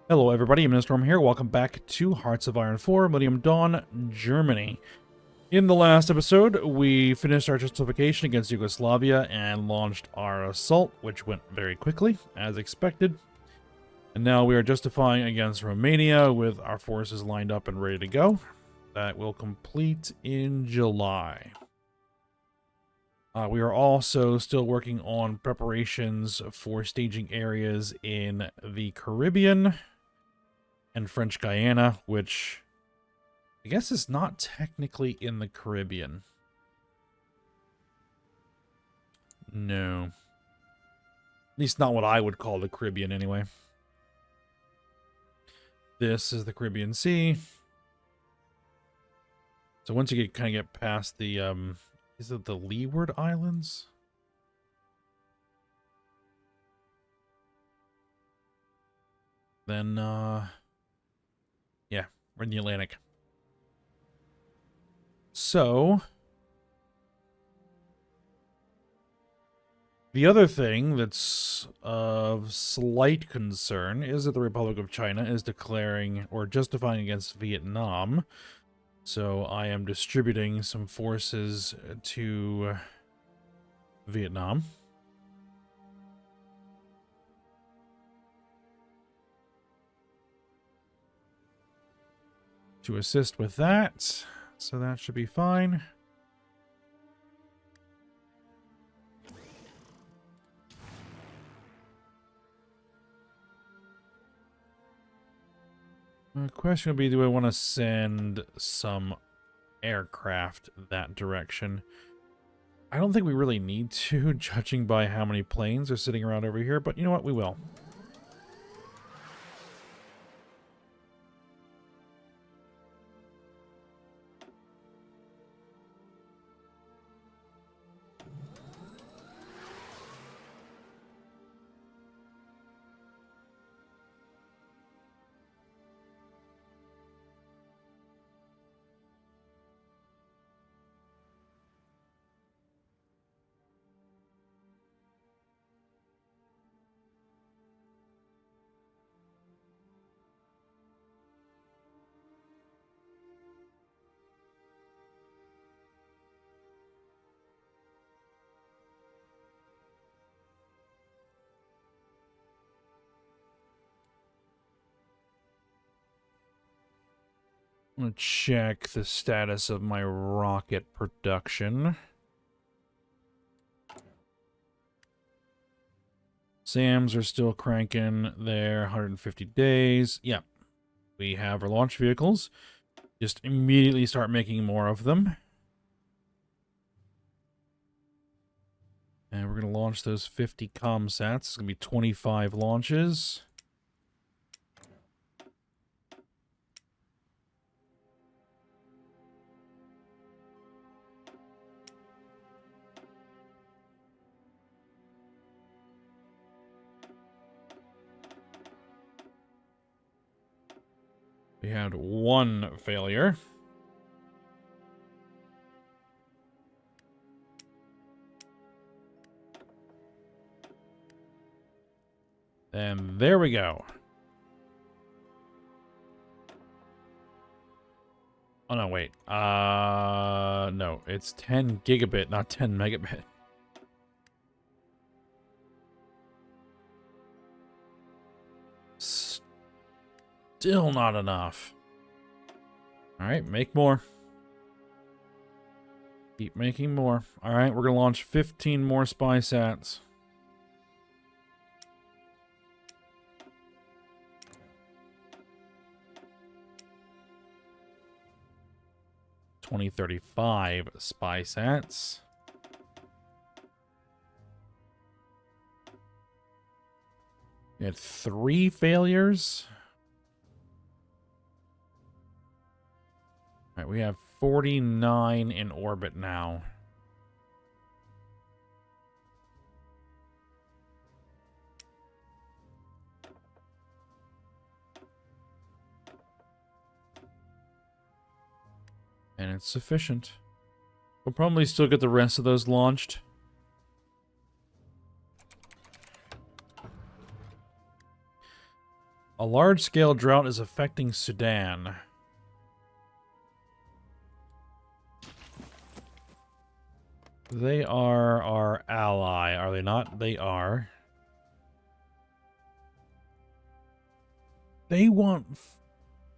Hello everybody, Storm here. Welcome back to Hearts of Iron 4, Millennium Dawn, Germany. In the last episode, we finished our justification against Yugoslavia and launched our assault, which went very quickly, as expected. And now we are justifying against Romania with our forces lined up and ready to go. That will complete in July. We are also still working on preparations for staging areas in the Caribbean and French Guiana, which I guess is not technically in the Caribbean. No. At least not what I would call the Caribbean anyway. This is the Caribbean Sea. So once you kind of get past the, is it the Leeward Islands? Then, yeah, we're in the Atlantic. So, the other thing that's of slight concern is that the Republic of China is declaring or justifying against Vietnam. So I am distributing some forces to Vietnam. To assist with that, so that should be fine. The question would be, do I want to send some aircraft that direction? I don't think we really need to, judging by how many planes are sitting around over here, but you know what, we will. I'm going to check the status of my rocket production. SAMs are still cranking there, 150 days. Yep. We have our launch vehicles. Just immediately start making more of them. And we're going to launch those 50 comsats. It's going to be 25 launches. We had one failure. And there we go. Oh, no, wait. No, it's 10 gigabit, not 10 megabit. Still not enough. Alright, make more. Keep making more. Alright, we're going to launch 15 more spy sats. $2035 spy sats. We had 3 failures. All right, we have 49 in orbit now. And it's sufficient. We'll probably still get the rest of those launched. A large-scale drought is affecting Sudan. They are our ally, are they not? They are. They want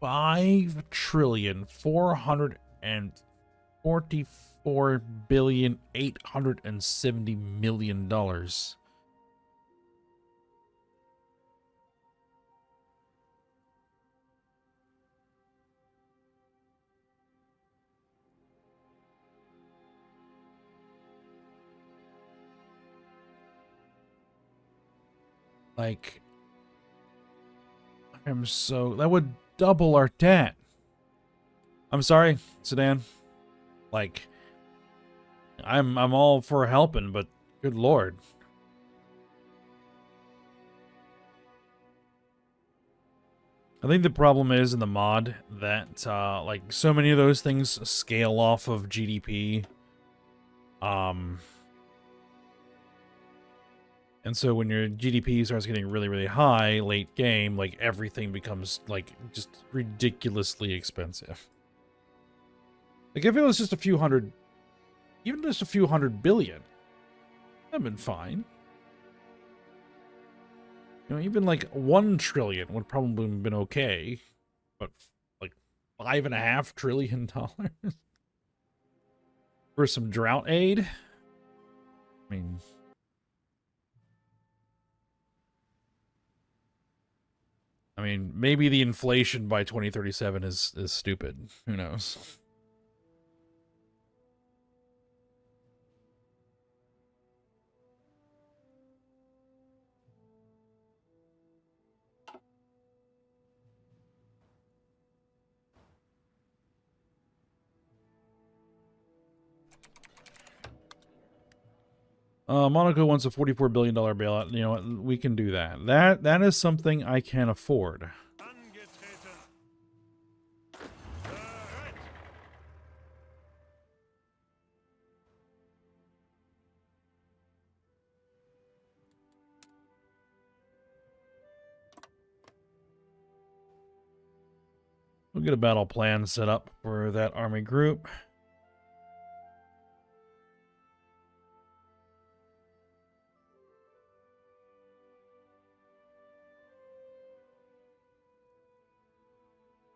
5,444,870,000,000. Like, that would double our debt. I'm sorry, Sudan. Like, I'm all for helping, but good lord. I think the problem is in the mod that like so many of those things scale off of GDP. And so when your GDP starts getting really, really high late game, like everything becomes like just ridiculously expensive. Like if it was just a few hundred, even just a few $100 billion, that'd been fine. You know, even like 1 trillion would probably have been okay, but like $5.5 trillion for some drought aid. I mean, maybe the inflation by 2037 is stupid. Who knows? Monaco wants a $44 billion bailout. You know what? We can do that. That is something I can afford. We'll get a battle plan set up for that army group.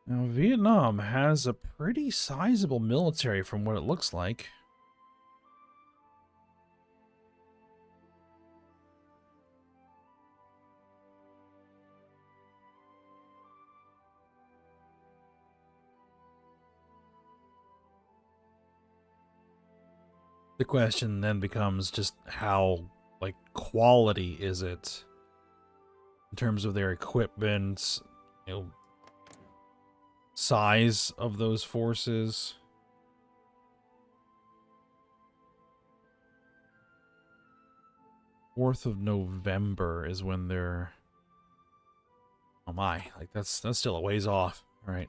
Now, Vietnam has a pretty sizable military from what it looks like. The question then becomes just how, like, quality is it in terms of their equipment, you know, size of those forces. 4th of November is when they're... Oh my, like that's still a ways off. All right.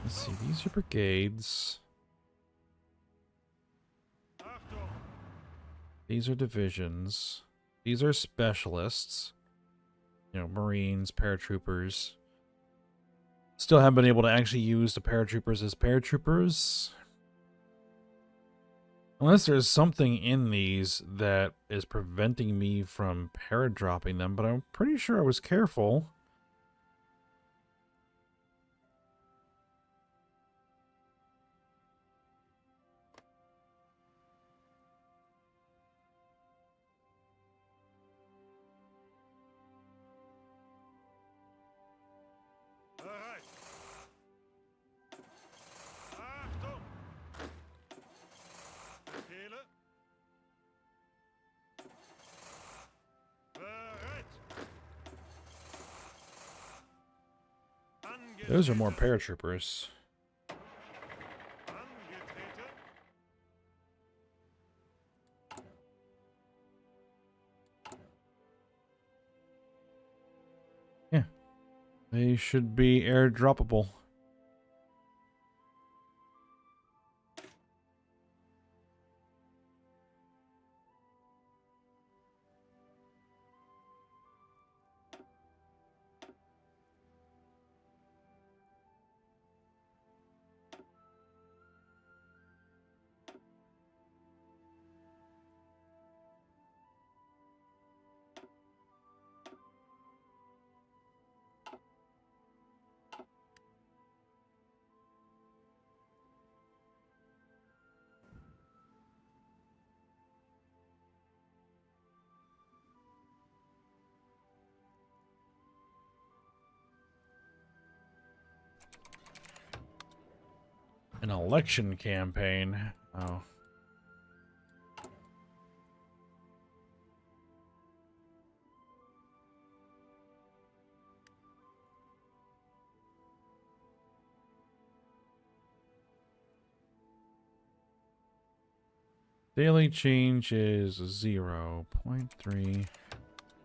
Let's see, these are brigades. These are divisions. These are specialists. You know, Marines, paratroopers. Still haven't been able to actually use the paratroopers as paratroopers. Unless there's something in these that is preventing me from paradropping them, but I'm pretty sure I was careful. Those are more paratroopers. They should be airdroppable. An election campaign. Oh. Daily change is 0.3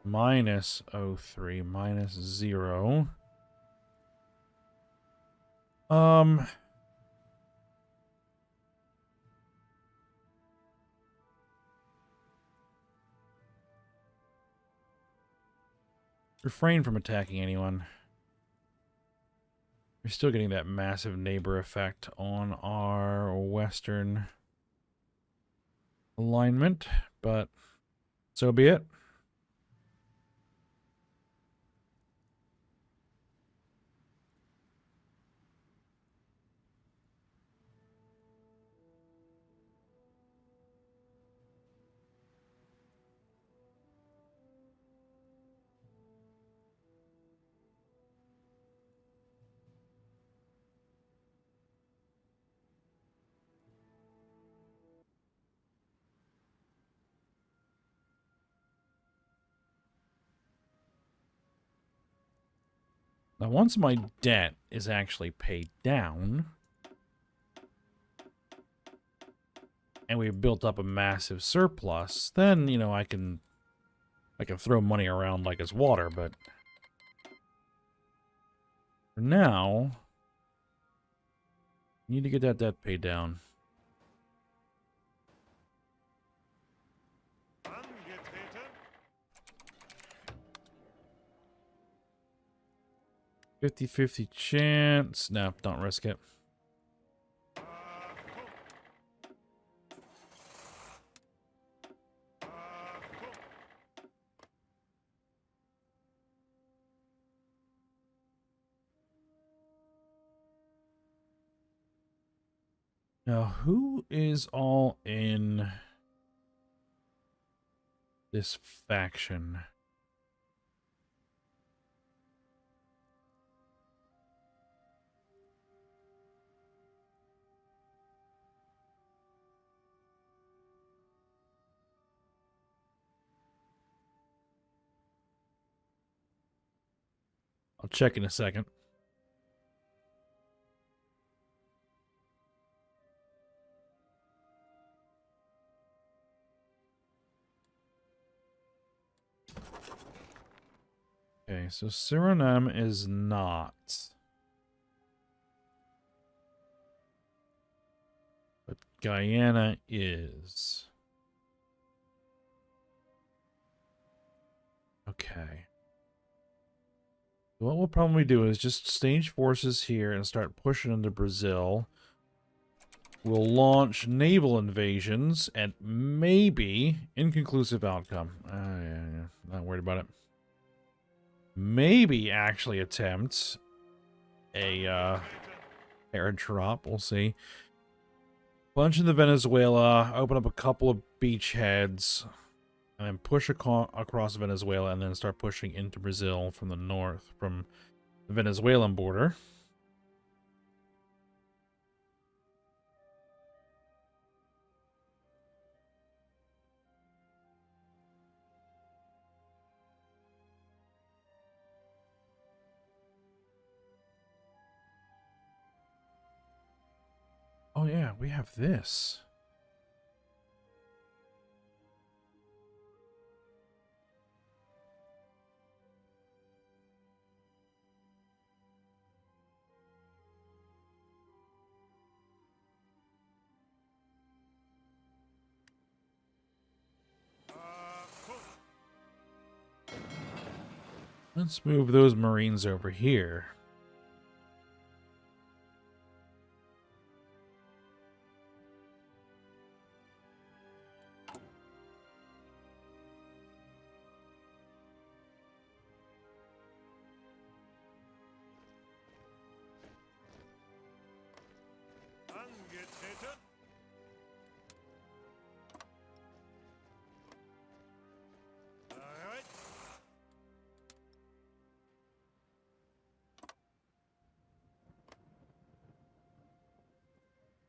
minus 0.3 minus 0. Refrain from attacking anyone. We're still getting that massive neighbor effect on our western alignment, but so be it. Now, once my debt is actually paid down, and we've built up a massive surplus, then, you know, I can throw money around like it's water, but for now, I need to get that debt paid down. Angetreten. 50-50 chance. No, don't risk it. Now, who is all in this faction? I'll check in a second. Okay, so Suriname is not. But Guyana is. Okay. What we'll probably do is just stage forces here and start pushing into Brazil. We'll launch naval invasions and maybe inconclusive outcome. Yeah, not worried about it. Maybe actually attempt a airdrop. We'll see. Bunch into Venezuela. Open up a couple of beachheads. And then push across Venezuela and then start pushing into Brazil from the north, from the Venezuelan border. Oh yeah, we have this. Let's move those Marines over here.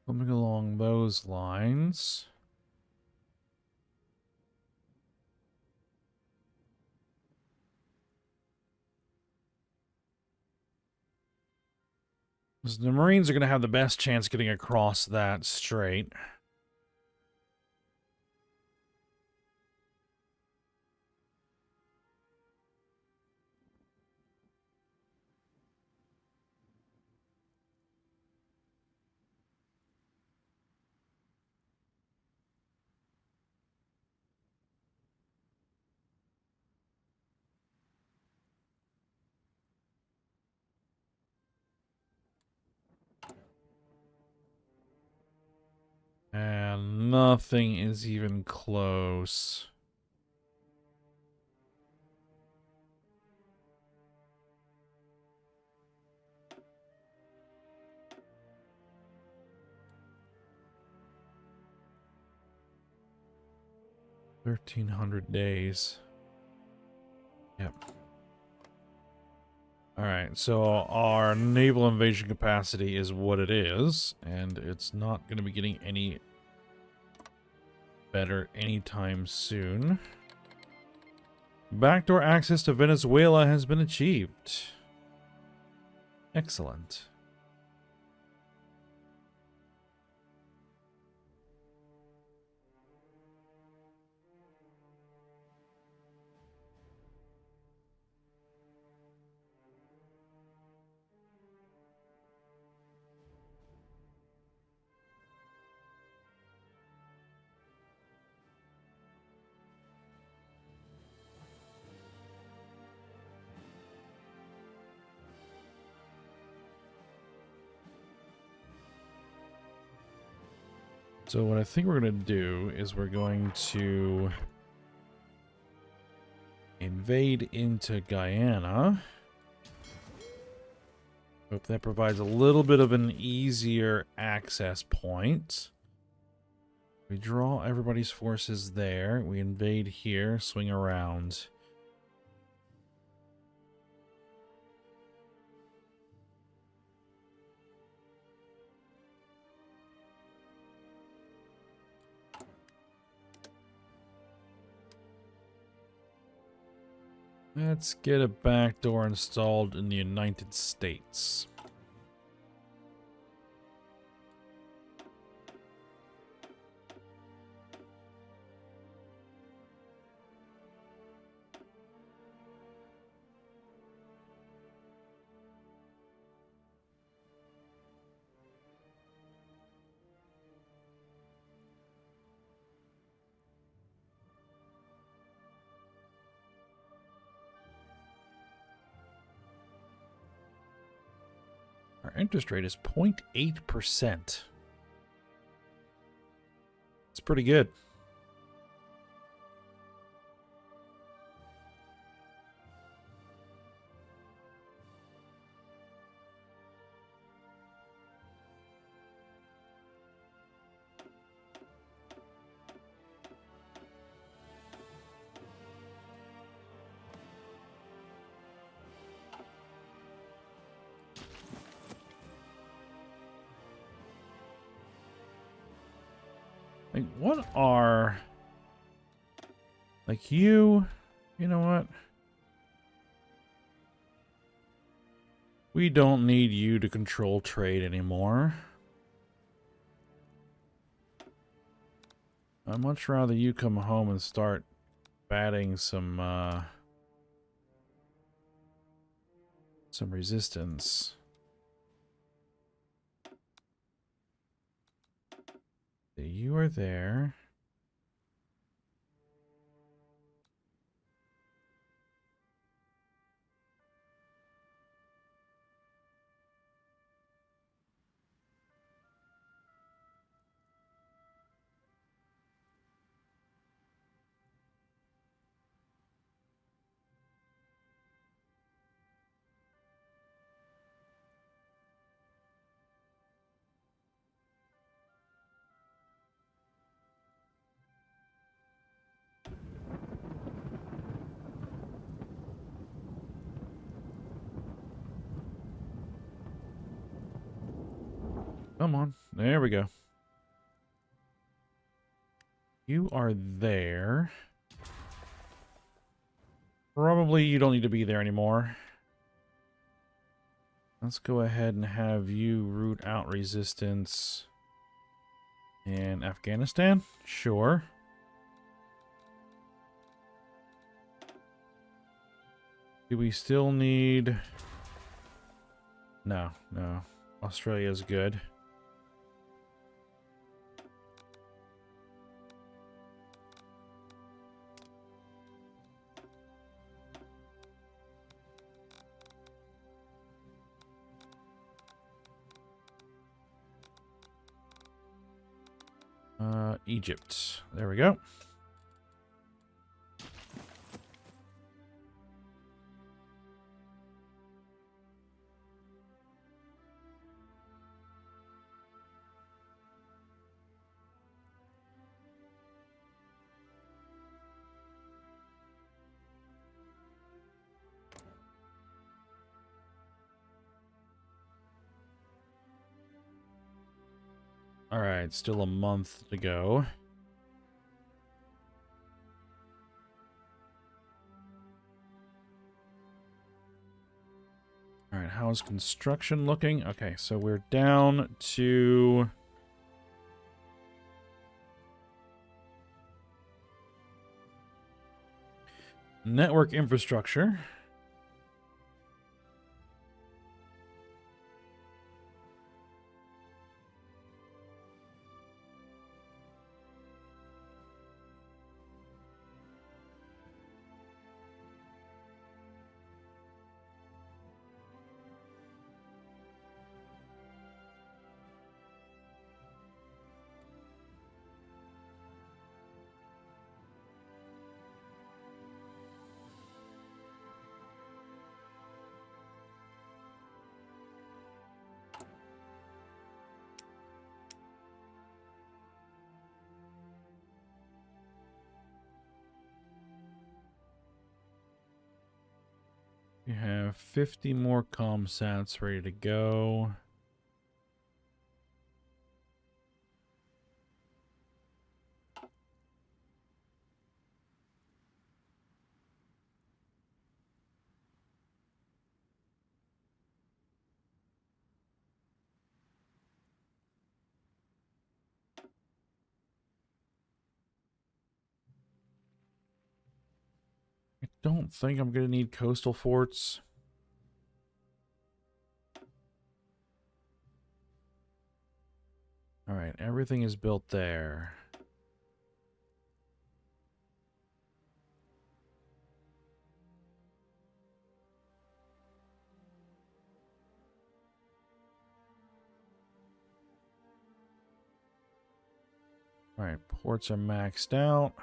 Coming along those lines. So the Marines are going to have the best chance getting across that strait. And nothing is even close. $1,300 days. Yep. Alright, so our naval invasion capacity is what it is, and it's not going to be getting any better anytime soon. Backdoor access to Venezuela has been achieved. Excellent. So what I think we're going to do is we're going to invade into Guyana. Hope that provides a little bit of an easier access point. We draw everybody's forces there. We invade here, swing around. Let's get a backdoor installed in the United States. Our interest rate is 0.8%. It's pretty good. Like, what are... Like, you know what? We don't need you to control trade anymore. I'd much rather you come home and start batting some resistance. You are there. Come on. There we go. You are there. Probably you don't need to be there anymore. Let's go ahead and have you root out resistance in Afghanistan. Sure. Do we still need... No, no. Australia's good. Egypt. There we go. All right, still a month to go. All right, how's construction looking? Okay, so we're down to... network infrastructure. We have 50 more ComSats ready to go. I don't think I'm going to need coastal forts. All right, everything is built there. All right, ports are maxed out.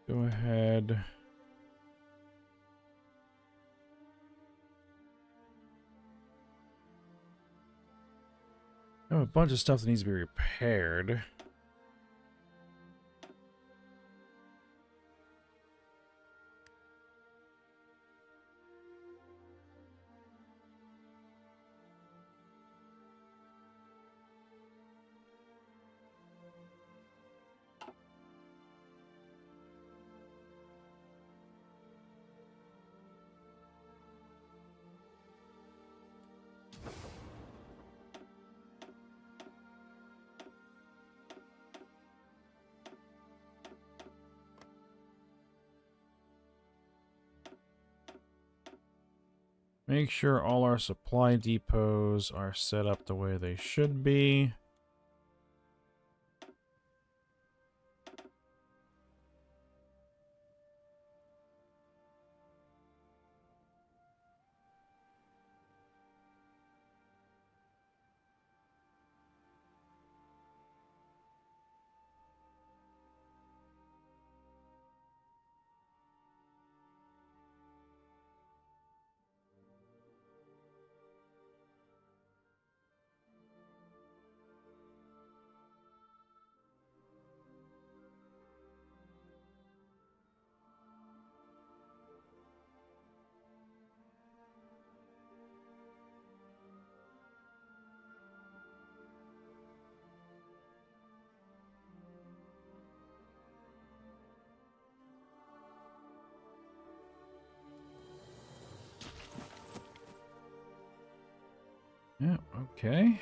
Go ahead. I have a bunch of stuff that needs to be repaired. Make sure all our supply depots are set up the way they should be. Yeah, okay.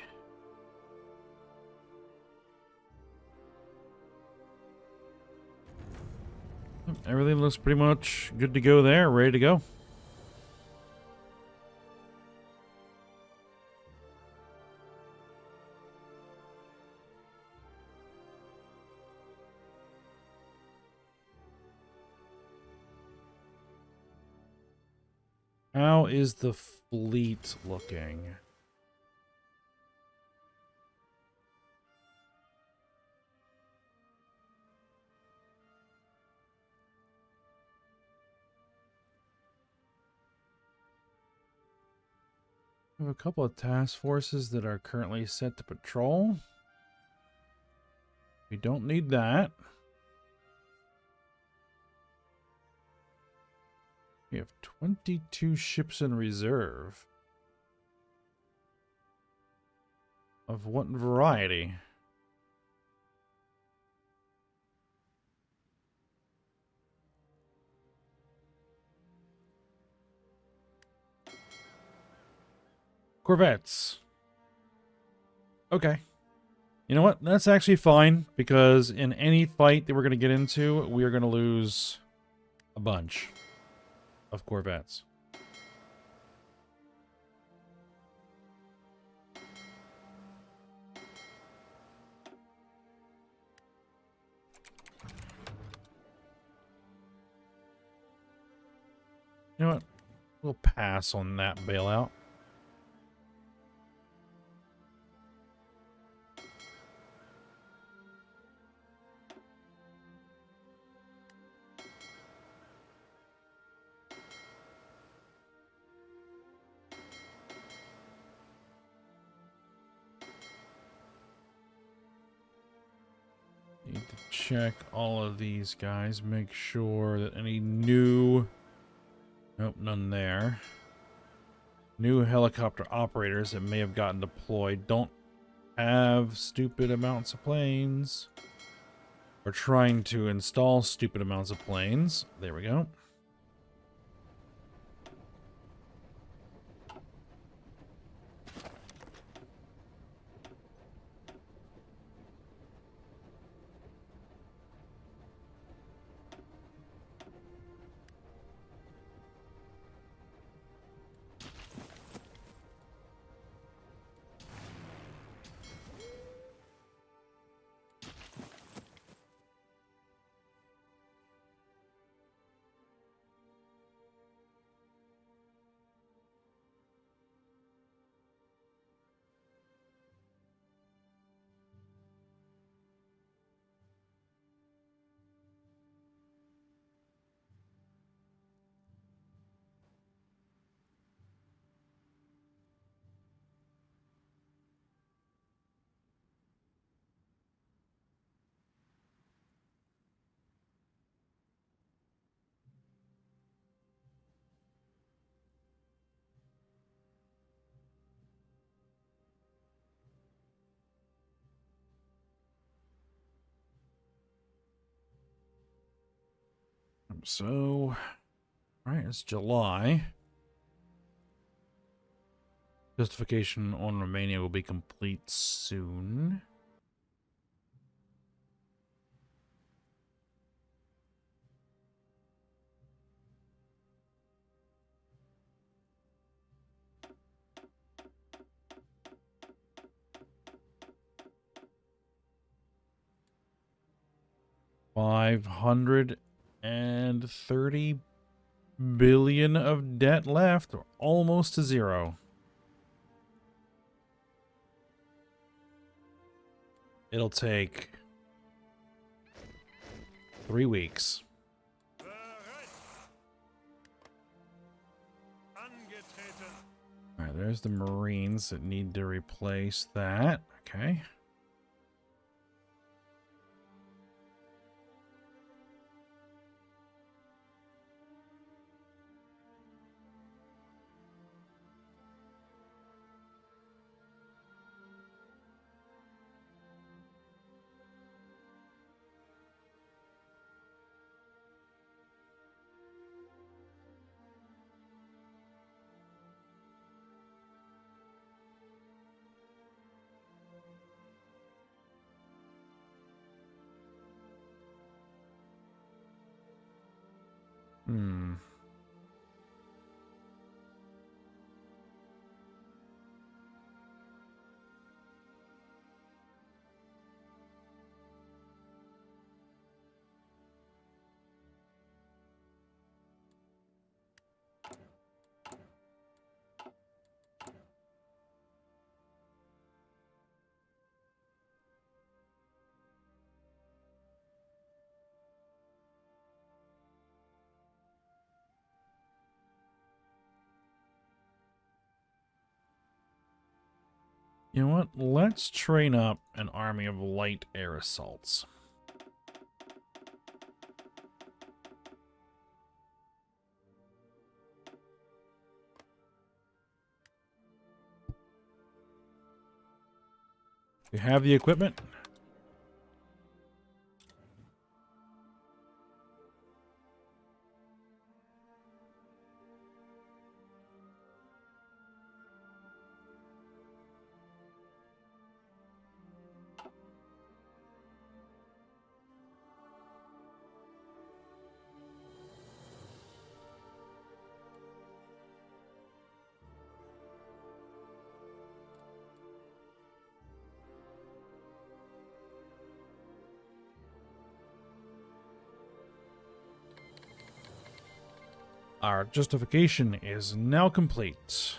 Everything looks pretty much good to go there, ready to go. How is the fleet looking? We have a couple of task forces that are currently set to patrol. We don't need that. We have 22 ships in reserve. Of what variety? Corvettes. Okay. You know what? That's actually fine, because in any fight that we're going to get into, we are going to lose a bunch of Corvettes. You know what? We'll pass on that bailout. Need to check all of these guys, make sure that any new... Nope, none there. New helicopter operators that may have gotten deployed don't have stupid amounts of planes. We're trying to install stupid amounts of planes. There we go. So, all right, it's July. Justification on Romania will be complete soon. $530 billion of debt left, or almost to zero. It'll take 3 weeks. All right, there's the Marines that need to replace that. Okay. Hmm. You know what? Let's train up an army of light air assaults. We have the equipment. Our justification is now complete.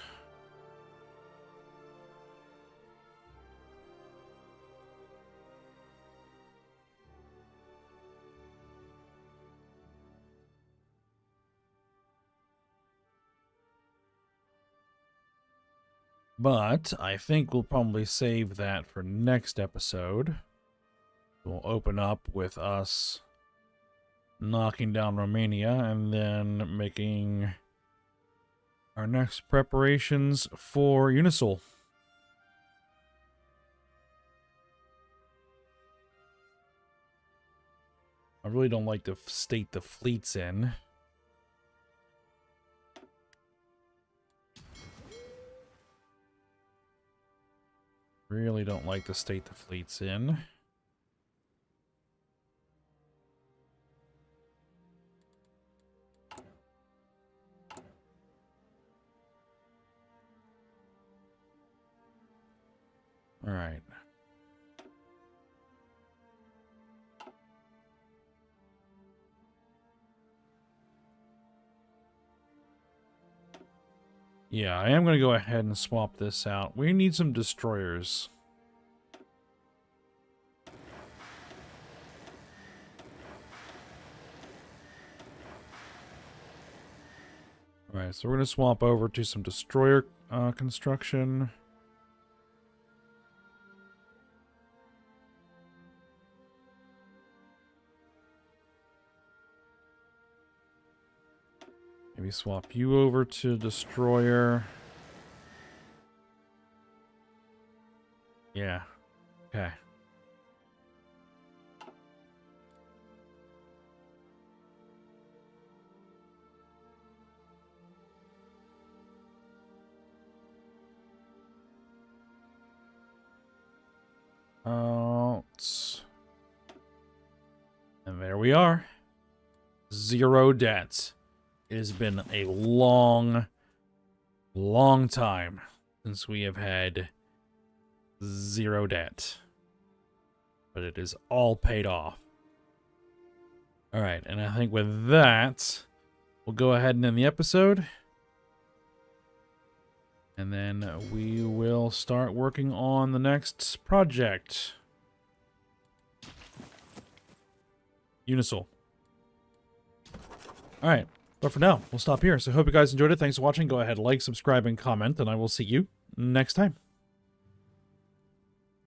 But I think we'll probably save that for next episode. We'll open up with us knocking down Romania and then making our next preparations for Unisul. I really don't like the state the fleet's in. Really don't like the state the fleet's in. All right. Yeah, I am going to go ahead and swap this out. We need some destroyers. All right, so we're going to swap over to some destroyer construction. Maybe swap you over to destroyer. Yeah. Okay. And there we are. 0 debt. It has been a long, long time since we have had 0 debt. But it is all paid off. Alright, and I think with that, we'll go ahead and end the episode. And then we will start working on the next project. Unisul. Alright, but for now, we'll stop here. So I hope you guys enjoyed it. Thanks for watching. Go ahead, like, subscribe, and comment, and I will see you next time.